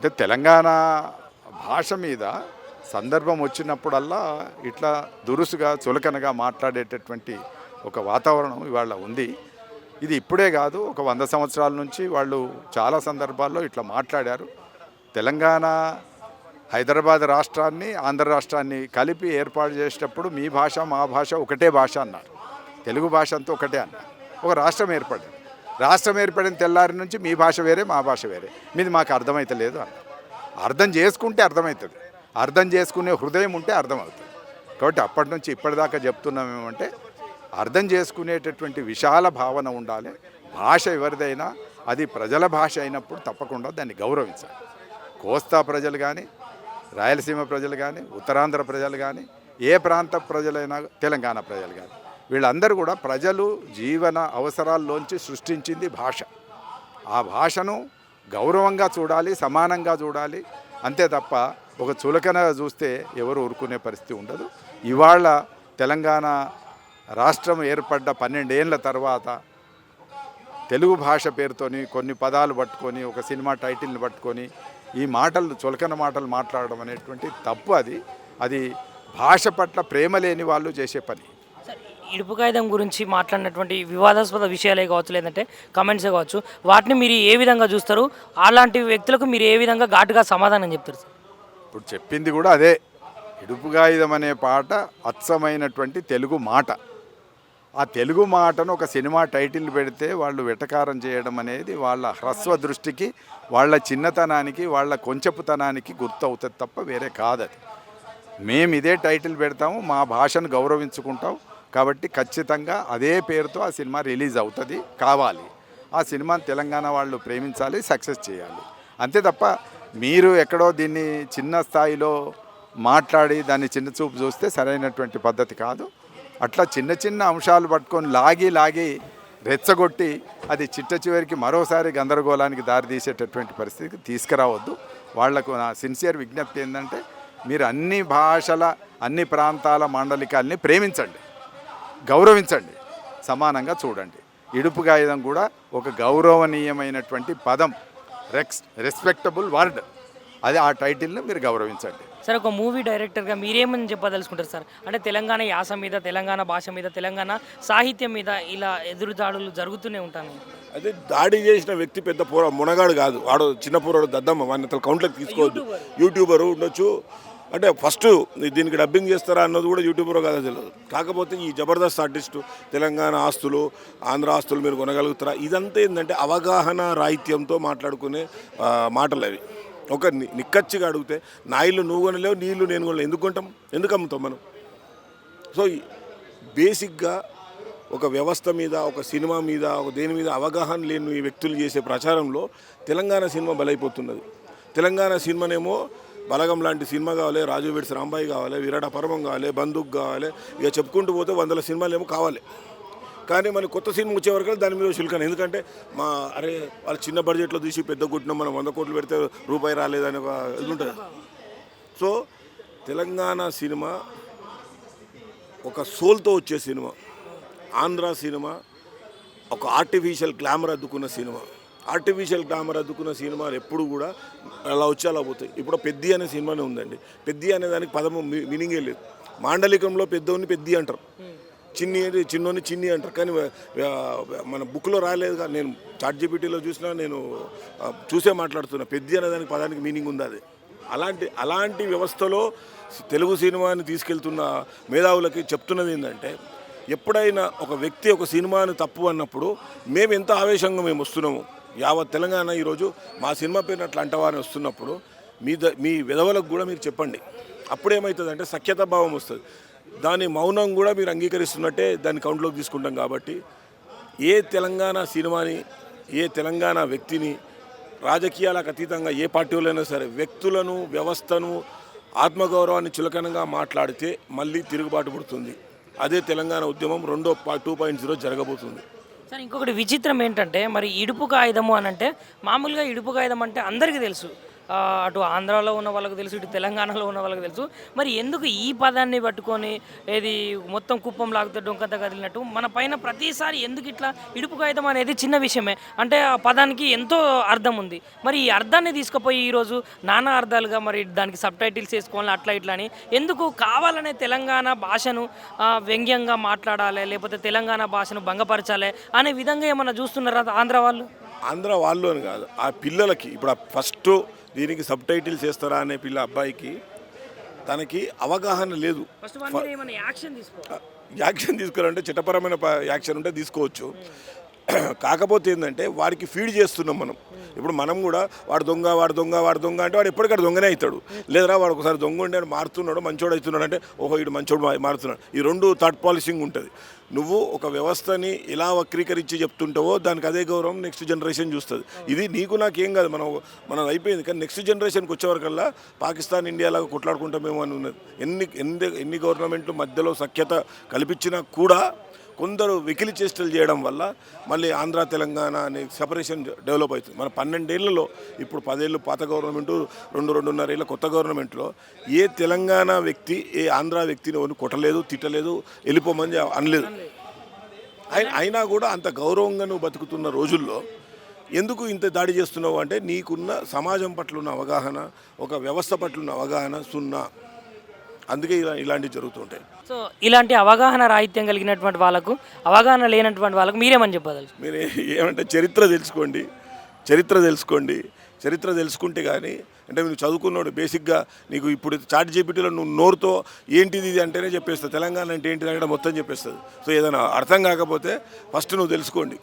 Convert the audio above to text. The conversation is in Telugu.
అంటే తెలంగాణ భాష మీద సందర్భం వచ్చినప్పుడల్లా ఇట్లా దురుసుగా చులకనగా మాట్లాడేటటువంటి ఒక వాతావరణం ఇవాళ ఉంది. ఇది ఇప్పుడే కాదు, ఒక 100 సంవత్సరాల నుంచి వాళ్ళు చాలా సందర్భాల్లో ఇట్లా మాట్లాడారు. తెలంగాణ హైదరాబాద్ రాష్ట్రాన్ని ఆంధ్ర రాష్ట్రాన్ని కలిపి ఏర్పాటు చేసేటప్పుడు మీ భాష మా భాష ఒకటే భాష అన్నారు. తెలుగు భాష అంతా ఒకటే అన్నారు. ఒక రాష్ట్రం ఏర్పడింది. రాష్ట్రం ఏర్పడిన తెల్లారి నుంచి మీ భాష వేరే మా భాష వేరే, మీది మాకు అర్థమైతలేదు అన్నారు. అర్థం చేసుకుంటే అర్థమవుతుంది, అర్థం చేసుకునే హృదయం ఉంటే అర్థమవుతుంది. కాబట్టి అప్పటి నుంచి ఇప్పటిదాకా చెప్తున్నాం ఏమంటే అర్థం చేసుకునేటటువంటి విశాల భావన ఉండాలి. భాష ఎవరిదైనా అది ప్రజల భాష అయినప్పుడు తప్పకుండా దాన్ని గౌరవించాలి. కోస్తా ప్రజలు కానీ, రాయలసీమ ప్రజలు కానీ, ఉత్తరాంధ్ర ప్రజలు కానీ, ఏ ప్రాంత ప్రజలైనా, తెలంగాణ ప్రజలు కానీ, వీళ్ళందరూ కూడా ప్రజలు జీవన అవసరాల్లోంచి సృష్టించింది భాష. ఆ భాషను గౌరవంగా చూడాలి, సమానంగా చూడాలి. అంతే తప్ప ఒక చులకన చూస్తే ఎవరు ఊరుకునే పరిస్థితి ఉండదు. ఇవాళ తెలంగాణ రాష్ట్రం ఏర్పడ్డ 12 ఏళ్ళ తర్వాత తెలుగు భాష పేరుతోని కొన్ని పదాలు పట్టుకొని ఒక సినిమా టైటిల్ని పట్టుకొని ఈ మాటలు చులకన మాటలు మాట్లాడడం అనేటువంటి తప్పు. అది భాష పట్ల ప్రేమ లేని వాళ్ళు చేసే పని. ఇడుపు కాగితం గురించి మాట్లాడినటువంటి వివాదాస్పద విషయాలే కావచ్చు, లేదంటే కమెంట్సే కావచ్చు, వాటిని మీరు ఏ విధంగా చూస్తారు? అలాంటి వ్యక్తులకు మీరు ఏ విధంగా ఘాటుగా సమాధానం చెప్తారు సార్? ఇప్పుడు చెప్పింది కూడా అదే. ఇడుపు కాగితం అనే పాట అచ్చమైనటువంటి తెలుగు మాట. ఆ తెలుగు మాటను ఒక సినిమా టైటిల్ పెడితే వాళ్ళు వెటకారం చేయడం అనేది వాళ్ళ హ్రస్వ దృష్టికి, వాళ్ళ చిన్నతనానికి, వాళ్ళ కొంచెపుతనానికి గుర్తు అవుతుంది తప్ప వేరే కాదది. మేము ఇదే టైటిల్ పెడతాము, మా భాషను గౌరవించుకుంటాం. కాబట్టి ఖచ్చితంగా అదే పేరుతో ఆ సినిమా రిలీజ్ అవుతుంది, కావాలి. ఆ సినిమాని తెలంగాణ వాళ్ళు ప్రేమించాలి, సక్సెస్ చేయాలి. అంతే తప్ప మీరు ఎక్కడో దీన్ని చిన్న స్థాయిలో మాట్లాడి దాన్ని చిన్న చూపు చూస్తే సరైనటువంటి పద్ధతి కాదు. అట్లా చిన్న చిన్న అంశాలు పట్టుకొని లాగి రెచ్చగొట్టి అది చిట్ట చివరికి మరోసారి గందరగోళానికి దారితీసేటటువంటి పరిస్థితికి తీసుకురావద్దు. వాళ్లకు నా సిన్సియర్ విజ్ఞప్తి ఏంటంటే మీరు అన్ని భాషల, అన్ని ప్రాంతాల మాండలికాల్ని ప్రేమించండి, గౌరవించండి, సమానంగా చూడండి. ఇడుపు కాగితం కూడా ఒక గౌరవనీయమైనటువంటి పదం, రెస్పెక్టబుల్ వర్డ్. అది ఆ టైటిల్ని మీరు గౌరవించండి. సార్, ఒక మూవీ డైరెక్టర్గా మీరేమని చెప్పదలుచుకుంటారు సార్? అంటే తెలంగాణ యాస మీద, తెలంగాణ భాష మీద, తెలంగాణ సాహిత్యం మీద ఇలా ఎదురుదాడులు జరుగుతూనే ఉంటాను. అదే దాడి చేసిన వ్యక్తి పెద్ద మునగాడు కాదు, వాడు చిన్న పోరాడు దద్దమ్మ, వాడిని అతను కౌంట్లోకి తీసుకోవద్దు. యూట్యూబరు ఉండొచ్చు, అంటే ఫస్ట్ దీనికి డబ్బింగ్ చేస్తారా అన్నది కూడా యూట్యూబర్ కాదో తెలియదు. కాకపోతే ఈ జబర్దస్త్ ఆర్టిస్టు తెలంగాణ ఆస్తులు, ఆంధ్ర ఆస్తులు మీరు కొనగలుగుతారా, ఇదంతా ఏంటంటే అవగాహన రాహిత్యంతో మాట్లాడుకునే మాటలు అవి. ఒక నిక్కచ్చిగా అడిగితే నా ఇల్లు నువ్వు కొనలేవు, నీ ఇల్లు నేను కొనలేవు, ఎందుకు కొంటాం, ఎందుకు అమ్ముతాం మనం? సో బేసిక్గా ఒక వ్యవస్థ మీద, ఒక సినిమా మీద, ఒక దేని మీద అవగాహన లేని ఈ వ్యక్తులు చేసే ప్రచారంలో తెలంగాణ సినిమా బలైపోతున్నది. తెలంగాణ సినిమానేమో బలగం లాంటి సినిమా కావాలి, రాజు వెడ్స్ రాంబాయి కావాలి, విరాట పర్వం కావాలి, బందూక్ కావాలి, ఇక చెప్పుకుంటూ పోతే 100 సినిమాలు ఏమో కావాలి. కానీ మన కొత్త సినిమా వచ్చేవరకు దాని మీద శుల్కం. ఎందుకంటే వాళ్ళు చిన్న బడ్జెట్లో తీసి పెద్ద కొట్టినాం, మనం 100 కోట్లు పెడితే రూపాయి రాలేదని ఒక ఇది ఉంటుంది. సో తెలంగాణ సినిమా ఒక సోల్తో వచ్చే సినిమా. ఆంధ్ర సినిమా ఒక ఆర్టిఫిషియల్ గ్లామర్ అద్దుకున్న సినిమా. ఆర్టిఫిషియల్ గ్లామర్ అద్దుకున్న సినిమాలు ఎప్పుడు కూడా అలా వచ్చి అలా పోతాయి. ఇప్పుడు పెద్ది అనే సినిమానే ఉందండి. పెద్ది అనే దానికి పదము మీనింగే లేదు. మాండలికంలో పెద్దోని పెద్ది అంటారు, చిన్నోని చిన్ని అంటారు. కానీ మన బుక్లో రాలేదు. నేను చాట్‌జీపీటీలో చూసినా, నేను చూసే మాట్లాడుతున్నా. పెద్ది అనే దానికి పదానికి మీనింగ్ ఉంది. అది అలాంటి వ్యవస్థలో తెలుగు సినిమాని తీసుకెళ్తున్న మేధావులకి చెప్తున్నది ఏంటంటే, ఎప్పుడైనా ఒక వ్యక్తి ఒక సినిమాని తప్పు అన్నప్పుడు మేము ఎంత ఆవేశంగా మేము వస్తున్నాము, యావత్ తెలంగాణ ఈరోజు మా సినిమా పేరుని అట్లా అంటవారని వస్తున్నప్పుడు మీ విధవలకు కూడా మీరు చెప్పండి. అప్పుడేమవుతుందంటే సఖ్యత భావం వస్తుంది. దాని మౌనం కూడా మీరు అంగీకరిస్తున్నట్టే దాన్ని కౌంట్లోకి తీసుకుంటాం. కాబట్టి ఏ తెలంగాణ సినిమాని, ఏ తెలంగాణ వ్యక్తిని రాజకీయాలకు అతీతంగా ఏ పార్టీలైనా సరే వ్యక్తులను, వ్యవస్థను, ఆత్మగౌరవాన్ని చులకనగా మాట్లాడితే మళ్ళీ తిరుగుబాటు పడుతుంది. అదే తెలంగాణ ఉద్యమం 2.0 జరగబోతుంది. సార్, ఇంకొకటి విచిత్రం ఏంటంటే, మరి ఇడుపు కాగితము అని అంటే మామూలుగా ఇడుపు కాగితం అంటే అందరికీ తెలుసు, అటు ఆంధ్రాలో ఉన్న వాళ్ళకి తెలుసు, ఇటు తెలంగాణలో ఉన్న వాళ్ళకి తెలుసు. మరి ఎందుకు ఈ పదాన్ని పట్టుకొని ఏది మొత్తం కుప్పం లాగితే డొంకంత కదిలినట్టు మన పైన ప్రతిసారి ఎందుకు ఇట్లా ఇడుపు కాగితం అనేది చిన్న విషయమే, అంటే ఆ పదానికి ఎంతో అర్థం ఉంది. మరి ఈ అర్థాన్ని తీసుకుపోయి ఈరోజు నానా అర్థాలుగా మరి దానికి సబ్ టైటిల్స్ వేసుకోవాలి అట్లా ఇట్లా అని ఎందుకు కావాలనే తెలంగాణ భాషను వ్యంగ్యంగా మాట్లాడాలి, లేకపోతే తెలంగాణ భాషను భంగపరచాలి అనే విధంగా ఏమన్నా చూస్తున్నారా ఆంధ్ర వాళ్ళు? ఆంధ్ర వాళ్ళు అని కాదు, ఆ పిల్లలకి ఇప్పుడు ఫస్ట్ దీనికి సబ్ టైటిల్స్ వేస్తారా అనే అబ్బాయికి తనకి అవగాహన లేదు. ఫస్ట్ వన్ మీద ఏమైనా యాక్షన్ తీసుకో, యాక్షన్ తీసుకోవాలంటే చట్టపరమైన యాక్షన్ ఉంటే తీసుకోవచ్చు. కాకపోతే ఏంటంటే వాడికి ఫీడ్ చేస్తున్నాం మనం. ఇప్పుడు మనం కూడా వాడు దొంగ వాడు దొంగ వాడు దొంగ అంటే వాడు ఎప్పటికక్కడ దొంగనే అవుతాడు. లేదరా వాడు ఒకసారి దొంగ ఉండే మారుతున్నాడు మంచోడు అవుతున్నాడు అంటే ఓహో ఇటు మంచోడు మారుతున్నాడు. ఈ రెండు థర్డ్ పాలసింగ్ ఉంటుంది. నువ్వు ఒక వ్యవస్థని ఎలా వక్రీకరించి చెప్తుంటావో దానికి అదే గౌరవం నెక్స్ట్ జనరేషన్ చూస్తుంది. ఇది నీకు నాకేం కాదు, మనం అయిపోయింది. కానీ నెక్స్ట్ జనరేషన్కి వచ్చేవరకల్లా పాకిస్తాన్ ఇండియాలాగా కొట్లాడుకుంటామేమో అని ఉన్నది. ఎన్ని గవర్నమెంట్లు మధ్యలో సఖ్యత కల్పించినా కూడా కొందరు వెకిలి చేష్టలు చేయడం వల్ల మళ్ళీ ఆంధ్ర తెలంగాణ అనే సపరేషన్ డెవలప్ అవుతుంది. మన 12 ఏళ్లలో ఇప్పుడు 10 ఏళ్ళు పాత గవర్నమెంటు, 2-2.5 ఏళ్ళ కొత్త గవర్నమెంట్లో ఏ తెలంగాణ వ్యక్తి ఏ ఆంధ్ర వ్యక్తిని ఎవరు కొట్టలేదు, తిట్టలేదు, వెళ్ళిపోమని అనలేదు. అయినా కూడా అంత గౌరవంగా నువ్వు బతుకుతున్న రోజుల్లో ఎందుకు ఇంత దాడి చేస్తున్నావు అంటే నీకున్న సమాజం పట్ల ఉన్న అవగాహన, ఒక వ్యవస్థ పట్ల ఉన్న అవగాహన సున్నా. అందుకే ఇలాంటివి జరుగుతుంటాయి. సో ఇలాంటి అవగాహన రాహిత్యం కలిగినటువంటి వాళ్ళకు, అవగాహన లేనటువంటి వాళ్ళకు మీరేమని చెప్పదలుచు? మీరు ఏమంటే చరిత్ర తెలుసుకోండి. చరిత్ర తెలుసుకుంటే కానీ అంటే నువ్వు చదువుకున్నాడు బేసిక్గా నీకు ఇప్పుడు చాట్ జీపీటీలో నువ్వు నోరుతో ఏంటిది ఇది అంటేనే చెప్పేస్తుంది. తెలంగాణ అంటే ఏంటిది అంటే మొత్తం చెప్పేస్తుంది. సో ఏదైనా అర్థం కాకపోతే ఫస్ట్ నువ్వు తెలుసుకోండి.